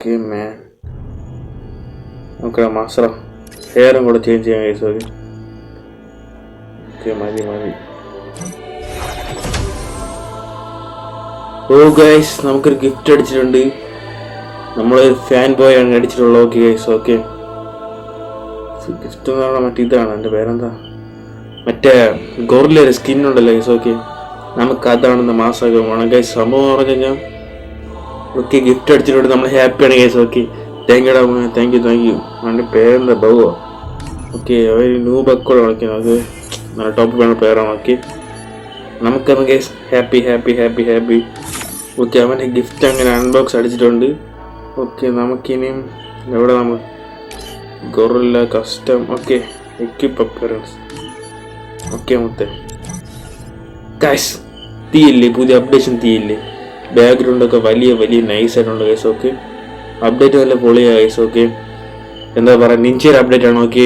Okay man നോക്കാം master ഹെയറും കൂടെ change ചെയ്യാൻ ഗൈസ്. ഓക്കെ ഓക്കെ മതി. ഓ ഗൈസ് നമുക്കൊരു ഗിഫ്റ്റ് അടിച്ചിട്ടുണ്ട്. നമ്മളൊരു ഫാൻ ബോയ് ആണ് അടിച്ചിട്ടുള്ളത്. ഓക്കെ ഗൈസ് ഓക്കെ ഗിഫ്റ്റ് എന്ന് പറഞ്ഞാൽ മറ്റേ ഇതാണ്, എൻ്റെ പേരെന്താ, മറ്റേ ഗോറിലൊരു സ്കിന്നുണ്ടല്ലോ ഗൈസ്. ഓക്കെ നമുക്ക് അതാണെന്ന് മാസമൊക്കെ വേണം ഗൈസ്. സംഭവം പറഞ്ഞു കഴിഞ്ഞാൽ ഓക്കെ ഗിഫ്റ്റ് അടിച്ചിട്ടുണ്ട്, നമ്മൾ ഹാപ്പിയാണ് ഗൈസ്. Okay thank you. അവൻ്റെ പേരെന്താ ബൗവോ. ഓക്കെ ഒരു ന്യൂബക്കോടെ വിളിക്കുന്നത്, അത് നല്ല ടോപ്പ് വേണ്ട പേരാണ്. ഓക്കെ നമുക്കന്ന് ഗൈസ് ഹാപ്പി. ഓക്കെ അവൻ്റെ ഗിഫ്റ്റ് അങ്ങനെ അൺബോക്സ് അടിച്ചിട്ടുണ്ട്. ഓക്കെ നമുക്കിനിയും എവിടെ നമ്മൾ gorilla custom okay equip appearance. Okay മുത്തേ ഗൈസ് തീയില്ലേ, പുതിയ അപ്ഡേഷൻ തീയില്ലേ, ബാക്ക്ഗ്രൗണ്ടൊക്കെ വലിയ നൈസായിട്ടുണ്ട് ഗൈസ്. ഓക്കെ അപ്ഡേറ്റ് നല്ല പൊളിയാണ് ഗൈസ്. ഓക്കെ എന്താ പറയുക, നിഞ്ചൊരു അപ്ഡേറ്റ് ആണ്. ഓക്കെ